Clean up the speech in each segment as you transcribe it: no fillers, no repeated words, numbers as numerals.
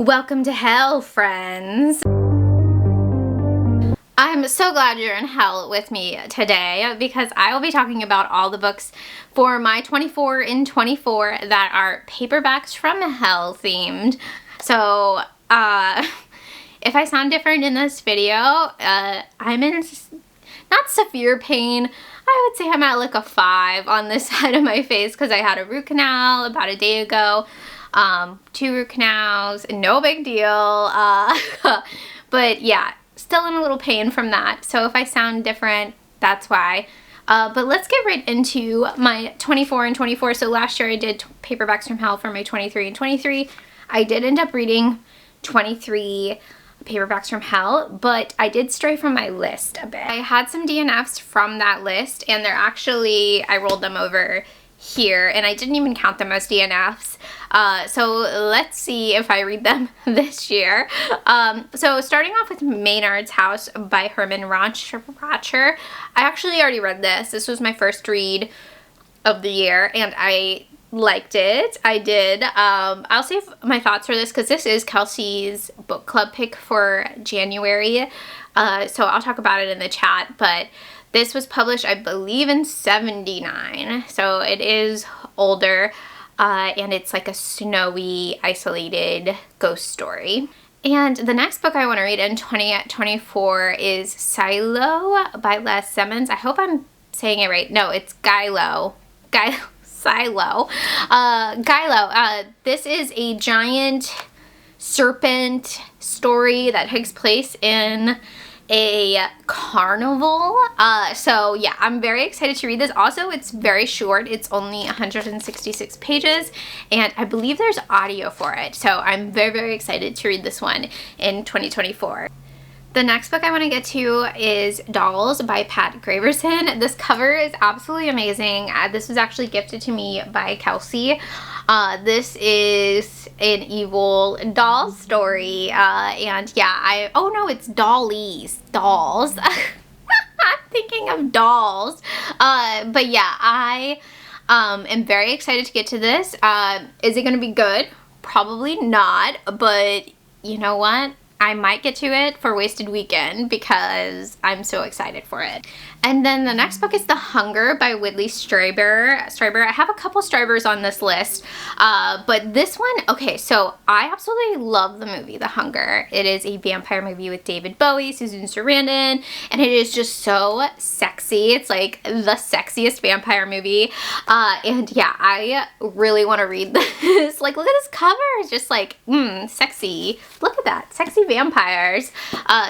Welcome to hell, friends. I'm so glad you're in hell with me today because I will be talking about all the books for my 24 in 24 that are paperbacks from hell themed. So, if I sound different in this video, I'm in not severe pain. I would say I'm at like a 5 on this side of my face because I had a root canal about a day ago. 2 root canals, no big deal. But yeah, still in a little pain from that. So if I sound different, that's why. But let's get right into my 24 and 24. So last year I did paperbacks from hell for my 23 and 23. I did end up reading 23 paperbacks from hell, but I did stray from my list a bit. I had some DNFs from that list, and they're actually, I rolled them over here, and I didn't even count them as DNFs. So let's see if I read them this year. So starting off with Maynards House by Herman Rapture. I actually already read this. This was my first read of the year, and I liked it. I did. I'll save my thoughts for this because this is Kelsi's book club pick for January. So I'll talk about it in the chat, but this was published, I believe, in 79, so it is older, and it's like a snowy, isolated ghost story. And the next book I want to read in 2024 is Silo by Les Simmons. I hope I'm saying it right. No, it's Silo. This is a giant serpent story that takes place in a carnival. So yeah, I'm very excited to read this. Also, it's very short. It's only 166 pages, and I believe there's audio for it. So I'm very, very excited to read this one in 2024. The next book I want to get to is Dolls by Pat Graverson. This cover is absolutely amazing. This was actually gifted to me by Kelsi. This is an evil doll story, and yeah, oh no, it's dolls. I'm thinking of dolls. But yeah, I am very excited to get to this. Is it going to be good? Probably not, but you know what? I might get to it for Wasted Weekend because I'm so excited for it. And then the next book is The Hunger by Whitley Strieber. I have a couple Striebers on this list, but this one, okay, so I absolutely love the movie The Hunger. It is a vampire movie with David Bowie, Susan Sarandon, and it is just so sexy. It's like the sexiest vampire movie, and yeah, I really want to read this. Like, look at this cover. It's just like, sexy. Look at that, sexy vampires.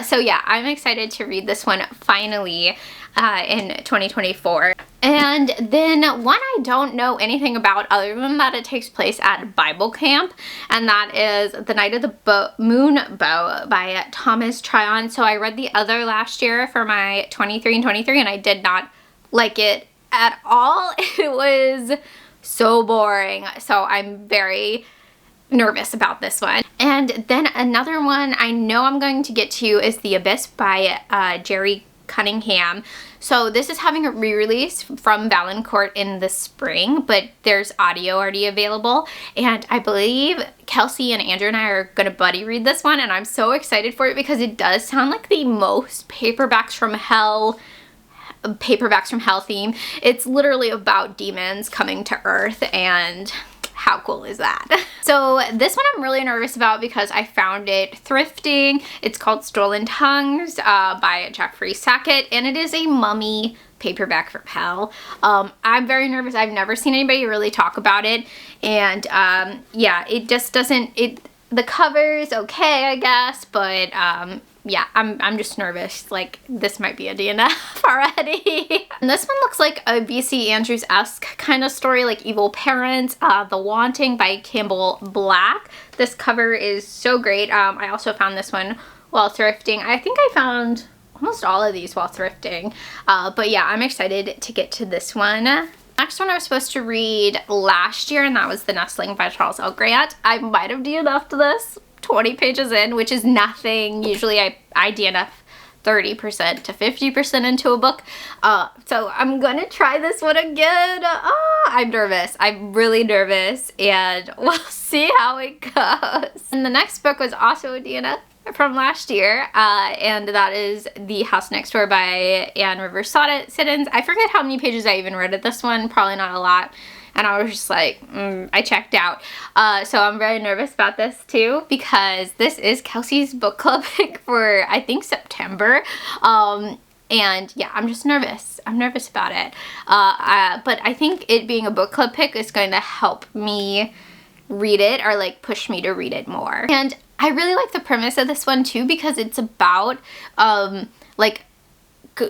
So yeah, I'm excited to read this one finally in 2024. And then one I don't know anything about other than that it takes place at Bible camp, and that is The Night of the Moon Bow by Thomas Tryon. So I read the other last year for my 23 and 23, and I did not like it at all. It was so boring. So I'm very nervous about this one. And then another one I know I'm going to get to is The Abyss by Jerry Cunningham. So this is having a re-release from Valancourt in the spring, but there's audio already available, and I believe Kelsi and Andrew and I are gonna buddy read this one, and I'm so excited for it because it does sound like the most paperbacks from hell theme. It's literally about demons coming to Earth, and how cool is that? So this one I'm really nervous about because I found it thrifting. It's called Stolen Tongues by Jeffrey Sackett, and it is a mummy paperback from hell. I'm very nervous. I've never seen anybody really talk about it, and yeah, it just doesn't, the cover is okay, I guess, but yeah, I'm just nervous. Like, this might be a DNF already. And this one looks like a V.C. Andrews-esque kind of story, like Evil Parents, The Wanting by Campbell Black. This cover is so great. I also found this one while thrifting. I think I found almost all of these while thrifting. But yeah, I'm excited to get to this one. Next one I was supposed to read last year, and that was The Nestling by Charles L. Grant. I might have DNF'd this 20 pages in, which is nothing. Usually I DNF 30% to 50% into a book. So I'm gonna try this one again. I'm nervous. I'm really nervous, and we'll see how it goes. And the next book was also a Deanna from last year, and that is The House Next Door by Anne Rivers Siddons. I forget how many pages I even read at this one, probably not a lot. And I was just like, I checked out. So I'm very nervous about this too, because this is Kelsi's book club pick for, I think, September. And yeah, I'm just nervous. I'm nervous about it. But I think it being a book club pick is going to help me read it, or like push me to read it more. And I really like the premise of this one too, because it's about like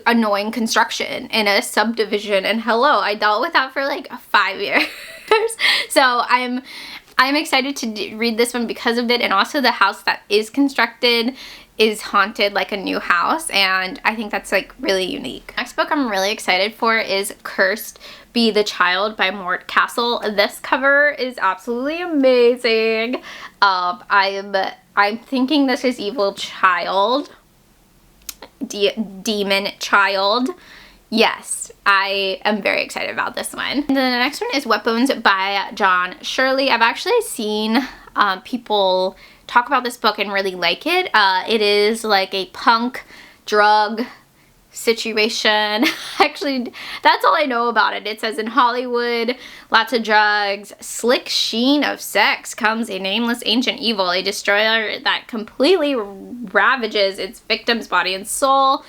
annoying construction in a subdivision, and hello, I dealt with that for like 5 years. So I'm excited to read this one because of it, and also the house that is constructed is haunted like a new house, and I think that's like really unique. Next book I'm really excited for is Cursed Be the Child by Mort Castle. This cover is absolutely amazing. I'm thinking this is Evil Child. Demon Child. Yes, I am very excited about this one. And then the next one is Wet Bones by John Shirley. I've actually seen people talk about this book and really like it. It is like a punk drug situation. Actually, that's all I know about it. It says, in Hollywood, lots of drugs, slick sheen of sex, comes a nameless ancient evil, a destroyer that completely ravages its victim's body and soul.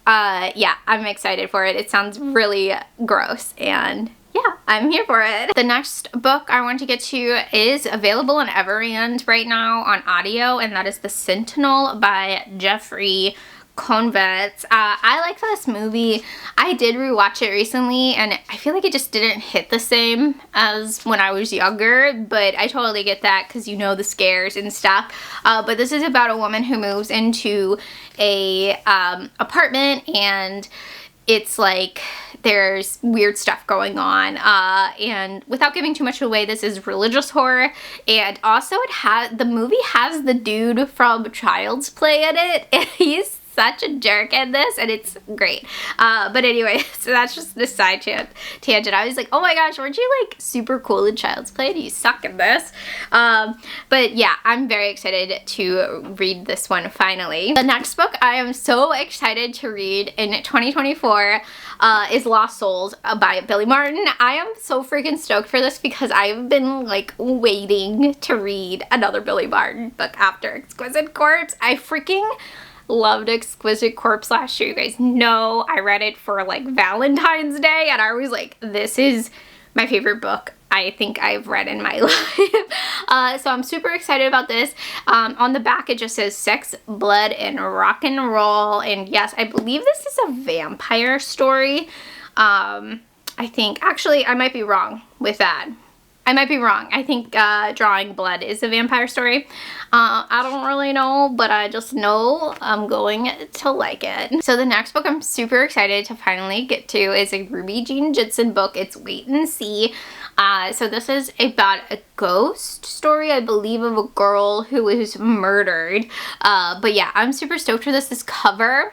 Yeah, I'm excited for it. It sounds really gross, and yeah, I'm here for it. The next book I want to get to is available on Everand right now on audio, and that is The Sentinel by Jeffrey Konvetz. I like this movie. I did rewatch it recently, and I feel like it just didn't hit the same as when I was younger, but I totally get that because you know the scares and stuff. But this is about a woman who moves into a apartment, and it's like there's weird stuff going on, and without giving too much away, this is religious horror, and also the movie has the dude from Child's Play in it, and he's such a jerk in this, and it's great. But anyway, so that's just the side tangent. I was like, oh my gosh, weren't you like super cool in Child's Play? Do you suck in this? But yeah, I'm very excited to read this one finally. The next book I am so excited to read in 2024 is Lost Souls by Billy Martin. I am so freaking stoked for this because I've been like waiting to read another Billy Martin book after Exquisite Corpse. I freaking loved Exquisite Corpse last year. You guys know I read it for like Valentine's Day, and I was like, this is my favorite book I think I've read in my life. So I'm super excited about this. On the back it just says sex, blood, and rock and roll, and yes, I believe this is a vampire story. I think, actually, I might be wrong with that. I might be wrong. I think Drawing Blood is a vampire story. I don't really know, but I just know I'm going to like it. So the next book I'm super excited to finally get to is a Ruby Jean Judson book. It's Wait and See. So this is about a ghost story, I believe, of a girl who was murdered. But yeah, I'm super stoked for this. This cover,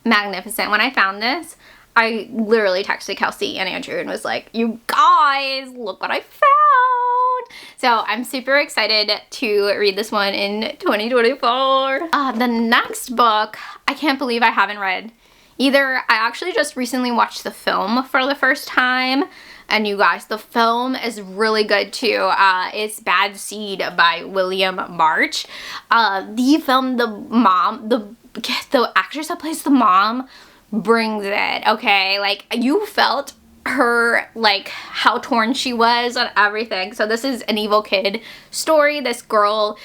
magnificent. When I found this, I literally texted Kelsi and Andrew and was like, you guys, look what I found. So I'm super excited to read this one in 2024. The next book, I can't believe I haven't read either. I actually just recently watched the film for the first time. And you guys, the film is really good too. It's Bad Seed by William March. The film, the actress that plays the mom brings it, okay? Like, you felt her, like, how torn she was on everything. So this is an evil kid story. This girl,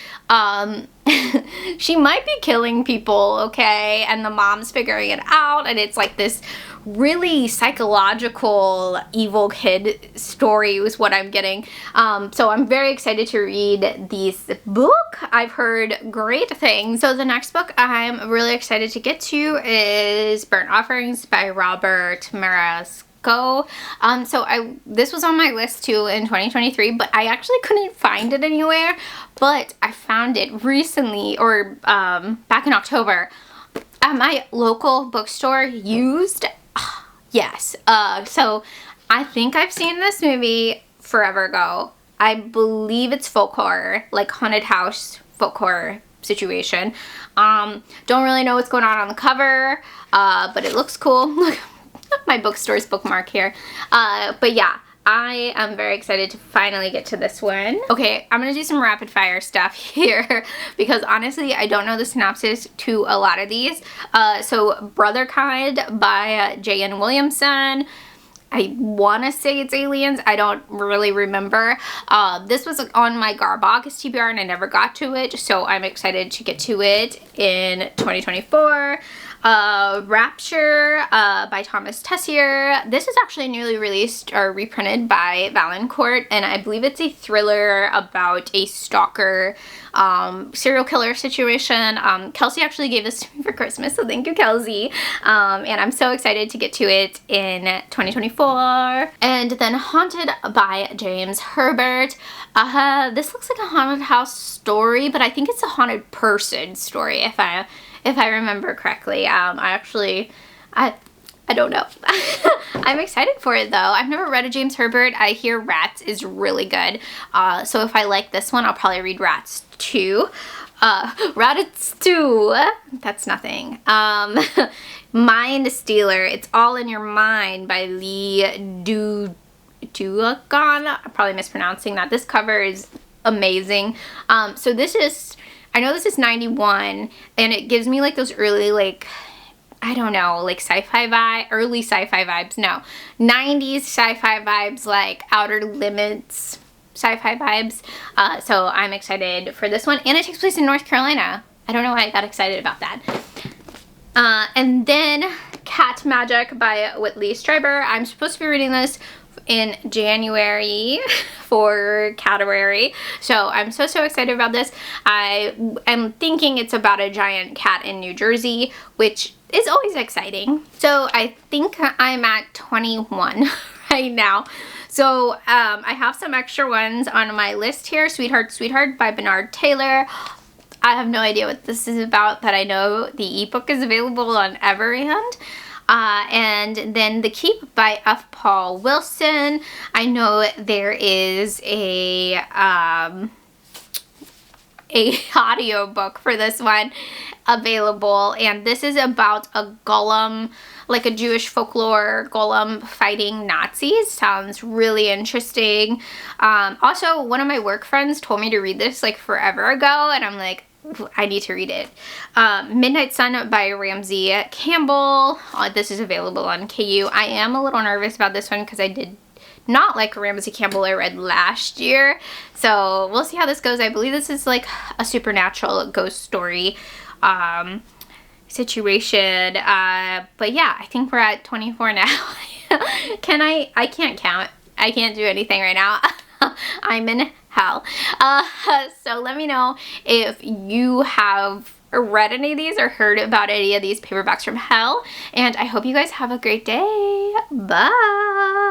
she might be killing people, okay? And the mom's figuring it out, and it's like this really psychological evil kid story is what I'm getting. So I'm very excited to read this book. I've heard great things. So the next book I'm really excited to get to is Burnt Offerings by Robert Marasco. This was on my list too in 2023, but I actually couldn't find it anywhere, but I found it recently, or back in October. at my local bookstore used. Yes. So I think I've seen this movie forever ago. I believe it's folk horror, like haunted house folk horror situation. Don't really know what's going on the cover, but it looks cool. Look, my bookstore's bookmark here. But yeah, I am very excited to finally get to this one. Okay, I'm gonna do some rapid fire stuff here because honestly, I don't know the synopsis to a lot of these. So Brotherkind by J.N. Williamson. I want to say it's aliens. I don't really remember. This was on my August TBR and I never got to it, so I'm excited to get to it in 2024. Rapture by Thomas Tessier. This is actually newly released or reprinted by Valancourt, and I believe it's a thriller about a stalker serial killer situation. Kelsi actually gave this to me for Christmas, so thank you, Kelsi. And I'm so excited to get to it in 2024. And then Haunted by James Herbert. This looks like a haunted house story, but I think it's a haunted person story if I remember correctly. I don't know. I'm excited for it though. I've never read a James Herbert. I hear Rats is really good. So if I like this one, I'll probably read Rats too. Rats too. That's nothing. Mind Stealer. It's All in Your Mind by Lee Dugan. I'm probably mispronouncing that. This cover is amazing. So this is, I know this is 91 and it gives me like those early like, I don't know, like sci-fi vibe, early sci-fi vibes, no, 90s sci-fi vibes, like Outer Limits sci-fi vibes. So I'm excited for this one, and it takes place in North Carolina. I don't know why I got excited about that. And then Cat Magic by Whitley Strieber. I'm supposed to be reading this in January for Catawary, so I'm so excited about this. I am thinking it's about a giant cat in New Jersey, which is always exciting. So I think I'm at 21 right now. So I have some extra ones on my list here. Sweetheart, Sweetheart by Bernard Taylor. I have no idea what this is about, but I know the ebook is available on Everand. And then The Keep by F. Paul Wilson. I know there is a audiobook for this one available, and this is about a golem, like a Jewish folklore golem fighting Nazis. Sounds really interesting. Also, one of my work friends told me to read this like forever ago, and I'm like, I need to read it. Midnight Sun by Ramsey Campbell. This is available on KU. I am a little nervous about this one because I did not like Ramsey Campbell I read last year. So we'll see how this goes. I believe this is like a supernatural ghost story situation. But yeah, I think we're at 24 now. I can't count. I can't do anything right now. I'm in hell. So let me know if you have read any of these or heard about any of these paperbacks from hell. And I hope you guys have a great day. Bye.